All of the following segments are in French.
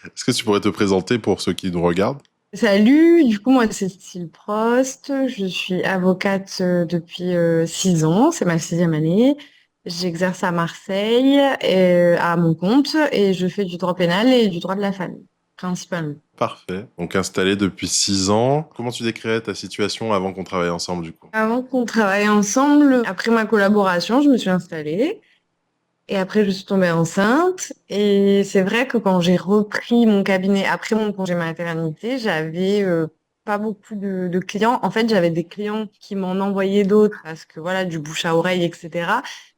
Est-ce que tu pourrais te présenter pour ceux qui nous regardent? Salut, du coup moi c'est Cécile Prost, je suis avocate depuis 6 ans, c'est ma 6e année. J'exerce à Marseille à mon compte et je fais du droit pénal et du droit de la famille, principalement. Parfait. Donc installé depuis 6 ans. Comment tu décrirais ta situation avant qu'on travaille ensemble du coup? Avant qu'on travaille ensemble, après ma collaboration, je me suis installée et après je suis tombée enceinte. Et c'est vrai que quand j'ai repris mon cabinet après mon congé maternité, j'avais pas beaucoup de clients. En fait, j'avais des clients qui m'en envoyaient d'autres parce que voilà, du bouche à oreille, etc.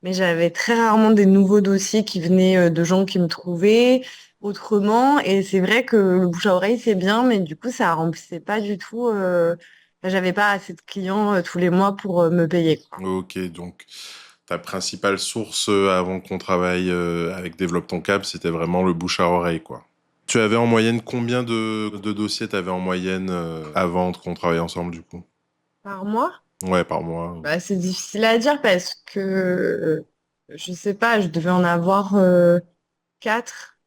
Mais j'avais très rarement des nouveaux dossiers qui venaient de gens qui me trouvaient autrement. Et c'est vrai que le bouche à oreille, c'est bien, mais du coup, ça remplissait pas du tout. J'avais pas assez de clients tous les mois pour me payer, quoi. Ok, donc ta principale source avant qu'on travaille avec Développe ton câble, c'était vraiment le bouche à oreille, quoi. Tu avais en moyenne combien de dossiers t'avais en moyenne avant qu'on travaille ensemble du coup? Par mois? Ouais, par mois. Bah, c'est difficile à dire parce que je sais pas, je devais en avoir 4,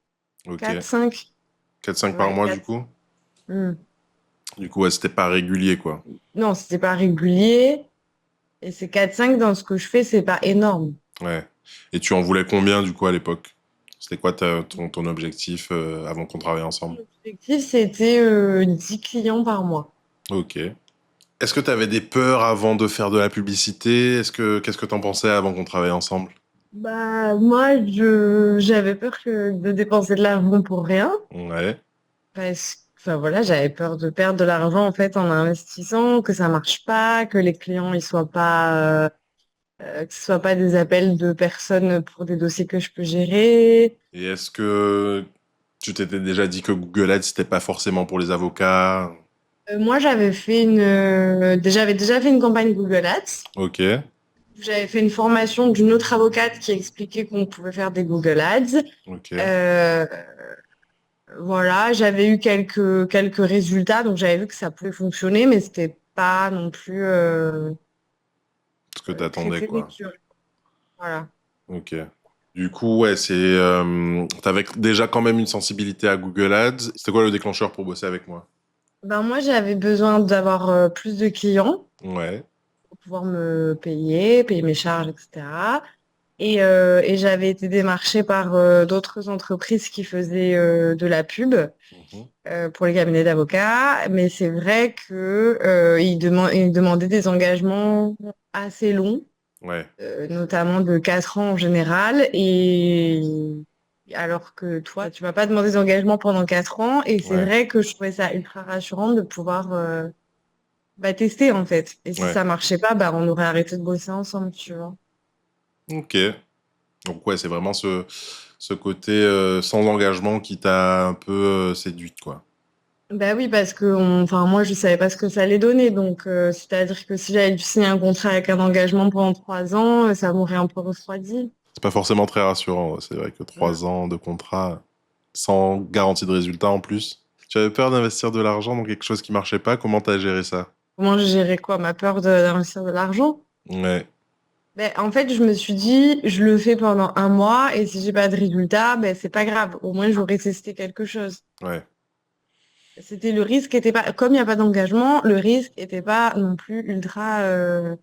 Ok. 4, 5. 4-5 par Ouais, mois du 4. coup? Hmm. Du coup, ouais, c'était pas régulier, quoi. Non, c'était pas régulier. Et c'est 4, 5 dans ce que je fais, c'est pas énorme. Ouais. Et tu en voulais combien du coup à l'époque? C'était quoi ton objectif avant qu'on travaille ensemble? L'objectif, c'était 10 clients par mois. Ok. Est-ce que tu avais des peurs avant de faire de la publicité? Qu'est-ce que t'en pensais avant qu'on travaille ensemble? Bah, moi, j'avais peur de dépenser de l'argent pour rien. Ouais. Enfin voilà, j'avais peur de perdre de l'argent en fait en investissant, que ça marche pas, que les clients ils soient pas que ce soit pas des appels de personnes pour des dossiers que je peux gérer. Et est-ce que tu t'étais déjà dit que Google Ads, c'était pas forcément pour les avocats? Moi, j'avais déjà fait une campagne Google Ads. Ok. J'avais fait une formation d'une autre avocate qui expliquait qu'on pouvait faire des Google Ads. Ok. Euh, voilà, j'avais eu quelques résultats, donc j'avais vu que ça pouvait fonctionner, mais c'était pas non plus Ce que très t'attendais, très quoi. lecture. Voilà. Ok. Du coup, ouais, t'avais déjà quand même une sensibilité à Google Ads. C'était quoi le déclencheur pour bosser avec moi? Ben moi, j'avais besoin d'avoir plus de clients Ouais. pour pouvoir me payer mes charges, etc. Et j'avais été démarchée par d'autres entreprises qui faisaient de la pub Mhm. pour les cabinets d'avocats. Mais c'est vrai que ils demandaient des engagements assez longs, Ouais. notamment de 4 ans en général. Et alors que toi, tu vas pas demander d'engagement pendant 4 ans. Et c'est Ouais. vrai que je trouvais ça ultra rassurant de pouvoir tester en fait. Et si Ouais. ça marchait pas, bah, on aurait arrêté de bosser ensemble, tu vois. Ok. Donc ouais, c'est vraiment ce côté sans engagement qui t'a un peu séduite, quoi. Bah oui, parce que enfin, moi, je savais pas ce que ça allait donner. Donc, c'est-à-dire que si j'avais dû signer un contrat avec un engagement pendant 3 ans, ça m'aurait un peu refroidi. C'est pas forcément très rassurant. C'est vrai que Mm. 3 ans de contrat sans garantie de résultat en plus. Tu avais peur d'investir de l'argent dans quelque chose qui marchait pas. Comment t'as géré ça? Comment je gérais quoi? Ma peur d'investir de l'argent? Ouais. Ben, en fait, je me suis dit, je le fais pendant un mois et si j'ai pas de résultat, ben, c'est pas grave. Au moins, j'aurais testé quelque chose. Ouais. C'était le risque était pas, comme il n'y a pas d'engagement, le risque était pas non plus ultra, enfin,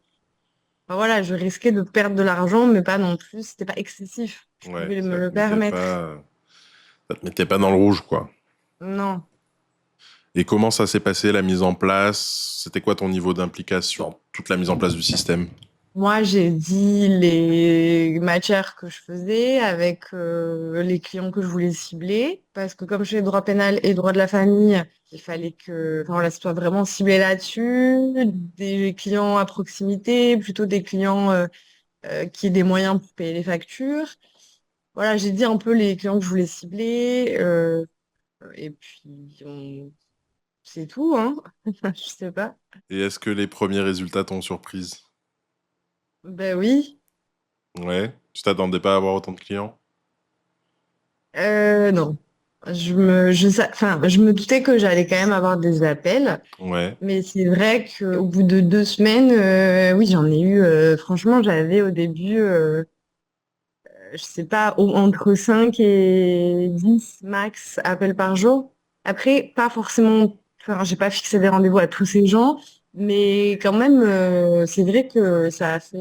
voilà, je risquais de perdre de l'argent, mais pas non plus, c'était pas excessif. Je Ouais. pouvais me le permettre. Ça te mettait pas dans le rouge, quoi. Non. Et comment ça s'est passé, la mise en place? C'était quoi ton niveau d'implication dans toute la mise en place du système? Moi, j'ai dit les matières que je faisais avec les clients que je voulais cibler, parce que comme je fais droit pénal et droit de la famille, il fallait que, enfin, voilà, ce soit vraiment ciblé là-dessus, des clients à proximité, plutôt des clients qui aient des moyens pour payer les factures. Voilà, j'ai dit un peu les clients que je voulais cibler, et puis c'est tout, hein. Je sais pas. Et est-ce que les premiers résultats t'ont surprise? Ben oui. Ouais. Tu t'attendais pas à avoir autant de clients? Non. Enfin, je me doutais que j'allais quand même avoir des appels, Ouais. mais c'est vrai qu'au bout de 2 semaines, oui, j'en ai eu. Franchement, j'avais au début je sais pas, entre 5 et 10 max appels par jour. Après, pas forcément, enfin, j'ai pas fixé des rendez-vous à tous ces gens, mais quand même, c'est vrai que ça a fait,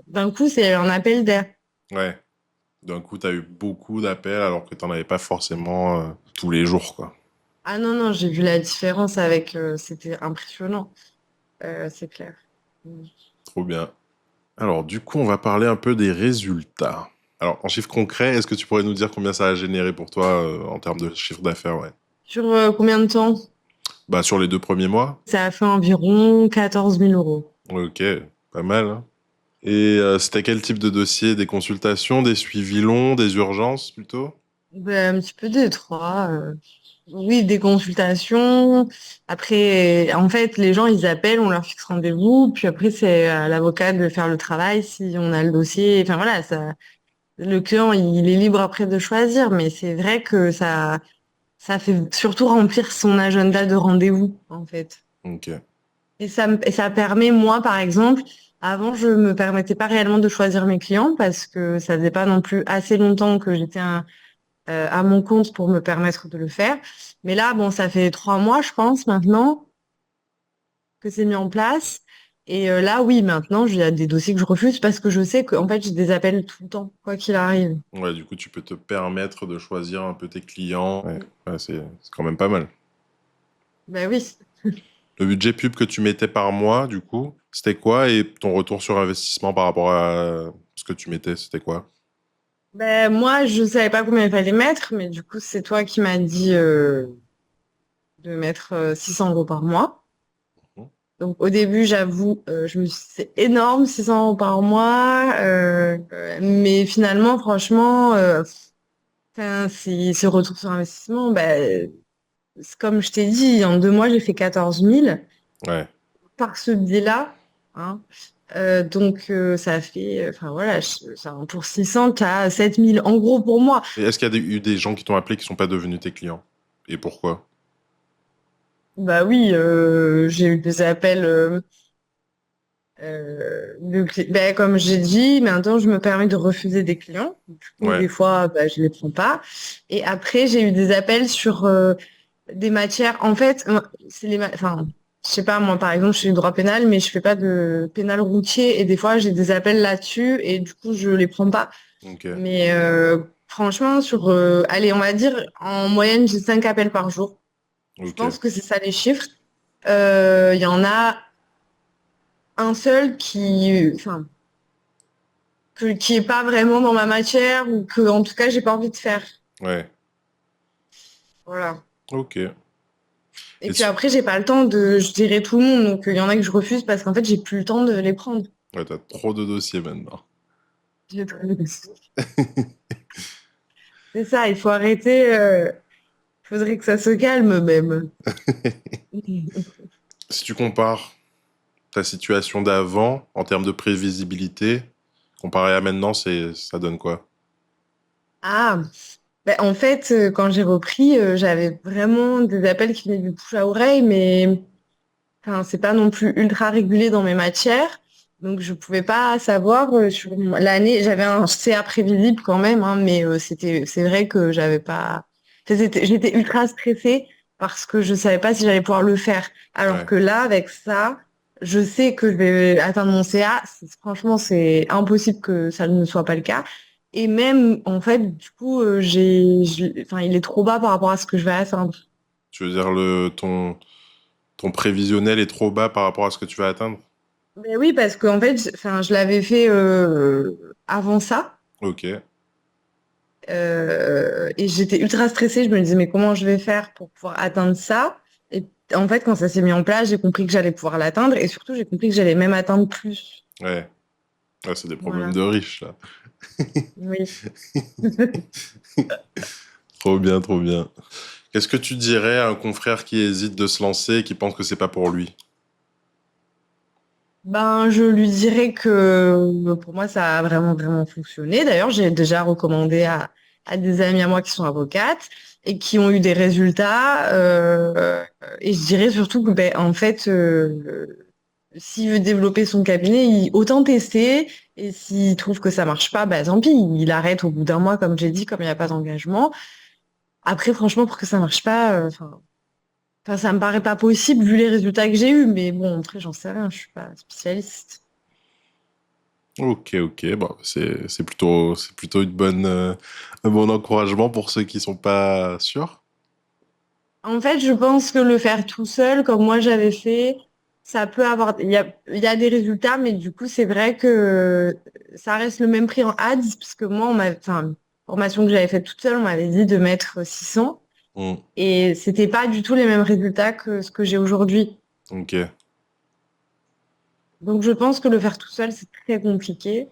d'un coup, c'est un appel d'air. Ouais. D'un coup, tu as eu beaucoup d'appels alors que tu n'en avais pas forcément tous les jours, quoi. Ah non, non, j'ai vu la différence avec, c'était impressionnant, c'est clair. Trop bien. Alors, du coup, on va parler un peu des résultats. Alors, en chiffres concrets, est-ce que tu pourrais nous dire combien ça a généré pour toi en termes de chiffre d'affaires, ouais. Sur combien de temps? Bah, sur les 2 premiers mois. Ça a fait environ 14 000 euros. Ok, pas mal, hein. Et c'était quel type de dossier? Des consultations, des suivis longs, des urgences plutôt? Ben, un petit peu des trois. Oui, des consultations. Après, en fait, les gens, ils appellent, on leur fixe rendez-vous, puis après, c'est à l'avocat de faire le travail si on a le dossier. Enfin voilà, ça, le client, il est libre après de choisir, mais c'est vrai que ça fait surtout remplir son agenda de rendez-vous, en fait. Ok, Et ça permet, moi, par exemple, avant, je me permettais pas réellement de choisir mes clients parce que ça faisait pas non plus assez longtemps que j'étais à mon compte pour me permettre de le faire. Mais là, bon, ça fait 3 mois, je pense, maintenant que c'est mis en place. Et là, oui, maintenant, il y a des dossiers que je refuse parce que je sais qu'en fait, j'ai des appels tout le temps, quoi qu'il arrive. ouais, du coup, tu peux te permettre de choisir un peu tes clients. Ouais, Mm. ouais, c'est quand même pas mal. Ben oui. Le budget pub que tu mettais par mois, du coup, c'était quoi? Et ton retour sur investissement par rapport à ce que tu mettais, c'était quoi? Ben moi, je savais pas combien il fallait mettre, mais du coup, c'est toi qui m'as dit de mettre 600 euros par mois. Mhm. Donc au début, j'avoue, je me suis dit, c'est énorme, 600 euros par mois. Mais finalement, franchement, enfin, ce retour sur investissement, ben, c'est comme je t'ai dit, en 2 mois, j'ai fait 14 000 Ouais. par ce biais-là. Hein. Donc, ça fait, enfin voilà, pour 600, tu as 7 000 en gros pour moi. Et est-ce qu'il y a eu des gens qui t'ont appelé qui sont pas devenus tes clients? Et pourquoi? Bah oui, j'ai eu des appels, ben, comme j'ai dit, maintenant, je me permets de refuser des clients. Du coup, Ouais, des fois, bah, je les prends pas. Et après, j'ai eu des appels sur des matières. En fait, enfin, je sais pas, moi, par exemple, je fais du droit pénal, mais je fais pas de pénal routier. Et des fois, j'ai des appels là-dessus et du coup, je les prends pas. ok, Mais franchement, allez, on va dire, en moyenne, j'ai 5 appels par jour. Je ok. pense que c'est ça les chiffres. Il y en a un seul enfin, qui est pas vraiment dans ma matière ou que, en tout cas, j'ai pas envie de faire. Ouais, Voilà. ok. Et Et puis après, j'ai pas le temps de gérer tout le monde. Donc, il y en a que je refuse parce qu'en fait, j'ai plus le temps de les prendre. ouais, t'as trop de dossiers maintenant. J'ai trop de- C'est ça, il faut arrêter. Faudrait que ça se calme même. Si tu compares ta situation d'avant en termes de prévisibilité, comparé à maintenant, ça donne quoi? Ah, ben, en fait, quand j'ai repris, j'avais vraiment des appels qui venaient du bouche à oreille, mais enfin, c'est pas non plus ultra régulé dans mes matières. Donc, je pouvais pas savoir sur l'année. J'avais un CA prévisible quand même, hein, mais c'est vrai que j'avais pas. Enfin, j'étais ultra stressée parce que je savais pas si j'allais pouvoir le faire. Alors Ouais, que là, avec ça, je sais que je vais atteindre mon CA. Franchement, c'est impossible que ça ne soit pas le cas. Et même, en fait, du coup, enfin, il est trop bas par rapport à ce que je vais atteindre. tu veux dire ton prévisionnel est trop bas par rapport à ce que tu vas atteindre? Mais oui, parce qu'en fait, enfin, je l'avais fait avant ça. Ok, Et j'étais ultra stressée. Je me disais, mais comment je vais faire pour pouvoir atteindre ça? Et en fait, quand ça s'est mis en place, j'ai compris que j'allais pouvoir l'atteindre. Et surtout, j'ai compris que j'allais même atteindre plus. ouais. Ouais, c'est des problèmes Voilà. de riches, là. Oui. Trop bien, trop bien. Qu'est-ce que tu dirais à un confrère qui hésite de se lancer et qui pense que c'est pas pour lui? Ben, je lui dirais que pour moi, ça a vraiment, vraiment fonctionné. D'ailleurs, j'ai déjà recommandé à des amis à moi qui sont avocates et qui ont eu des résultats. Et je dirais surtout que, ben, en fait, s'il veut développer son cabinet, autant tester. Et s'il trouve que ça marche pas, bah tant pis, il arrête au bout d'un mois, comme j'ai dit, comme il n'y a pas d'engagement. Après, franchement, pour que ça marche pas, ça me paraît pas possible vu les résultats que j'ai eus. Mais bon, après, j'en sais rien, je suis pas spécialiste. Ok, ok, bon, c'est plutôt un bon encouragement pour ceux qui sont pas sûrs. En fait, je pense que le faire tout seul, comme moi j'avais fait, ça peut avoir. Il y a des résultats, mais du coup, c'est vrai que ça reste le même prix en ads, parce que moi, formation que j'avais faite toute seule, on m'avait dit de mettre 600, Hmm, et c'était pas du tout les mêmes résultats que ce que j'ai aujourd'hui. ok. Donc, je pense que le faire tout seul, c'est très compliqué.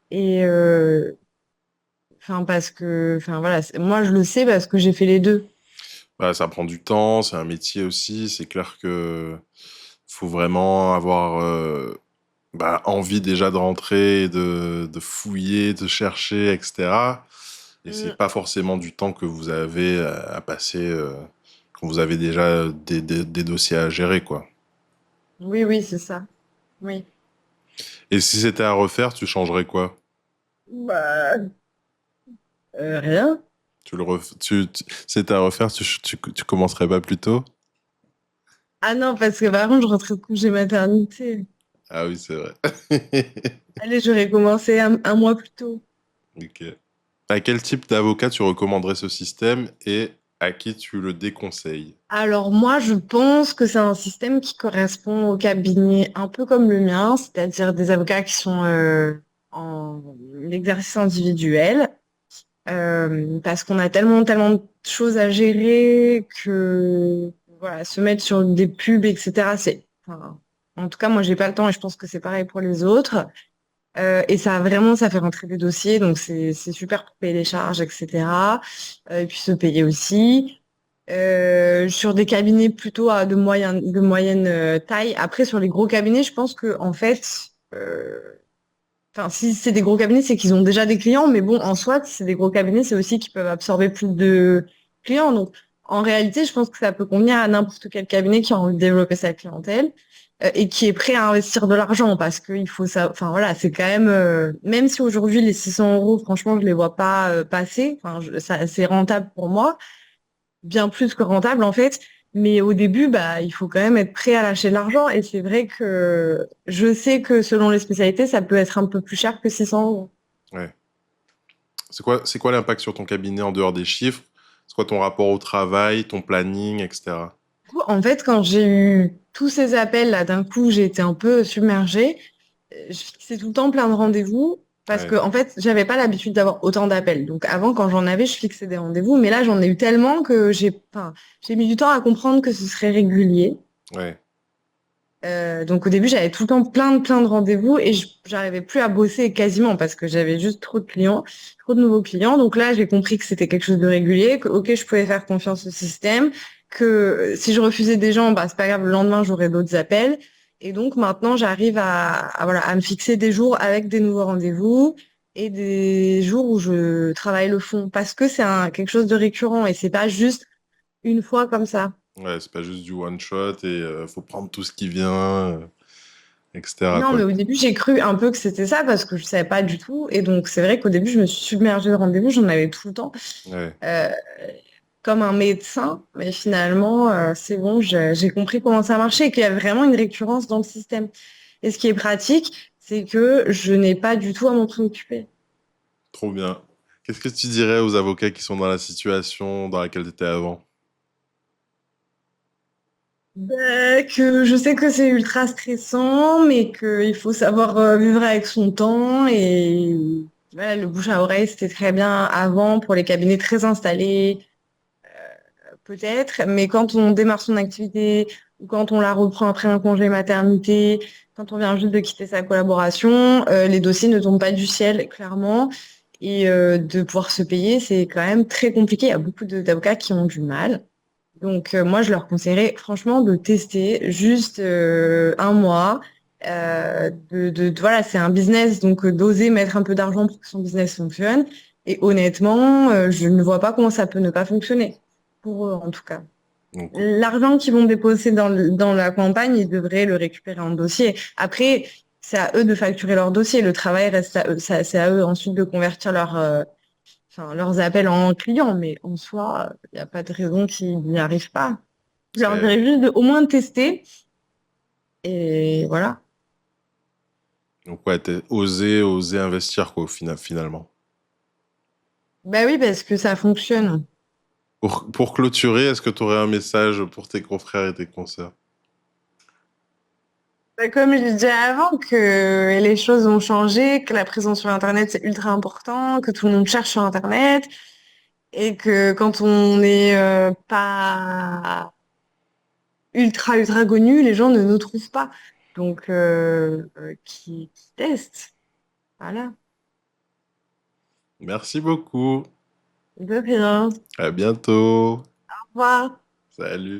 Et parce que, voilà, moi, je le sais parce que j'ai fait les deux. Bah, ça prend du temps, c'est un métier aussi. C'est clair que faut vraiment avoir envie déjà de rentrer, de fouiller, de chercher, etc. Et c'est Mm. pas forcément du temps que vous avez à passer quand vous avez déjà des dossiers à gérer, quoi. Oui, oui, c'est ça. Oui. Et si c'était à refaire, tu changerais quoi? Bah, rien. Si c'était à refaire, tu commencerais pas plus tôt? Ah non, parce que par contre, je rentrais de congé maternité. Ah oui, c'est vrai. Allez, j'aurais commencé un mois plus tôt. Ok. À quel type d'avocat tu recommanderais ce système et à qui tu le déconseilles? Alors moi, je pense que c'est un système qui correspond au cabinet un peu comme le mien, c'est-à-dire des avocats qui sont en exercice individuel, parce qu'on a tellement, tellement de choses à gérer que voilà, se mettre sur des pubs, etc. En tout cas, moi, j'ai pas le temps et je pense que c'est pareil pour les autres. Et ça vraiment, ça fait rentrer des dossiers, donc c'est super pour payer les charges, etc. Et puis se payer aussi. Sur des cabinets plutôt de moyenne taille. Après, sur les gros cabinets, je pense que en fait, si c'est des gros cabinets, c'est qu'ils ont déjà des clients, mais bon, en soi, si c'est des gros cabinets, c'est aussi qu'ils peuvent absorber plus de clients. Donc, en réalité, je pense que ça peut convenir à n'importe quel cabinet qui a envie de développer sa clientèle et qui est prêt à investir de l'argent parce qu'il faut ça. Enfin, voilà, c'est quand même, même si aujourd'hui les 600 euros, franchement, je les vois pas passer. C'est rentable pour moi, bien plus que rentable en fait. Mais au début, bah, il faut quand même être prêt à lâcher de l'argent. Et c'est vrai que je sais que selon les spécialités, ça peut être un peu plus cher que 600 euros. Ouais. C'est quoi l'impact sur ton cabinet en dehors des chiffres? C'est quoi ton rapport au travail, ton planning, etc. Du coup, en fait, quand j'ai eu tous ces appels là, d'un coup, j'ai été un peu submergée. Je fixais tout le temps plein de rendez-vous parce que, Ouais, en fait, j'avais pas l'habitude d'avoir autant d'appels. Donc avant, quand j'en avais, je fixais des rendez-vous. Mais là, j'en ai eu tellement que j'ai mis du temps à comprendre que ce serait régulier. ouais, Donc au début, j'avais tout le temps plein de rendez-vous et j'arrivais plus à bosser quasiment parce que j'avais juste trop de clients, trop de nouveaux clients. Donc là, j'ai compris que c'était quelque chose de régulier, que ok, je pouvais faire confiance au système, que si je refusais des gens, bah c'est pas grave, le lendemain j'aurais d'autres appels. Et donc maintenant, j'arrive voilà, à me fixer des jours avec des nouveaux rendez-vous et des jours où je travaille le fond parce que c'est quelque chose de récurrent et c'est pas juste une fois comme ça. ouais, c'est pas juste du one shot et faut prendre tout ce qui vient, etc. Non, quoi. mais au début, j'ai cru un peu que c'était ça parce que je savais pas du tout. Et donc, c'est vrai qu'au début, je me suis submergée de rendez-vous, j'en avais tout le temps, Ouais. euh, comme un médecin. Mais finalement, c'est bon, j'ai compris comment ça marchait et qu'il y avait vraiment une récurrence dans le système. Et ce qui est pratique, c'est que je n'ai pas du tout à m'en préoccuper. Trop bien. Qu'est-ce que tu dirais aux avocats qui sont dans la situation dans laquelle tu étais avant? Que je sais que c'est ultra stressant, mais qu'il faut savoir vivre avec son temps. Et voilà, le bouche à oreille, c'était très bien avant pour les cabinets très installés. Peut-être, mais quand on démarre son activité ou quand on la reprend après un congé maternité, quand on vient juste de quitter sa collaboration, les dossiers ne tombent pas du ciel, clairement. Et de pouvoir se payer, c'est quand même très compliqué. Il y a beaucoup d'avocats qui ont du mal. Donc, moi, je leur conseillerais franchement de tester juste un mois. Voilà, c'est un business, donc d'oser mettre un peu d'argent pour que son business fonctionne. Et honnêtement, je ne vois pas comment ça peut ne pas fonctionner. Pour eux, en tout cas. Donc, L'argent qu'ils vont déposer dans la campagne, ils devraient le récupérer en dossier. Après, c'est à eux de facturer leur dossier. Le travail reste à eux. C'est à eux ensuite de convertir leurs appels en clients. Mais en soi, il n'y a pas de raison qu'ils n'y arrivent pas. Je leur c'est- dirais juste de au moins tester. Et voilà. donc ouais, oser investir, quoi, finalement. Ben oui, parce que ça fonctionne. Pour clôturer, est-ce que tu aurais un message pour tes confrères et tes consoeurs? Ben, comme je disais avant, que les choses ont changé, que la présence sur Internet, c'est ultra important, que tout le monde cherche sur Internet. Et que quand on n'est pas ultra connu, les gens ne nous trouvent pas. Donc, qui testent. Voilà. Merci beaucoup. De rien. Au À bientôt. revoir. Salut.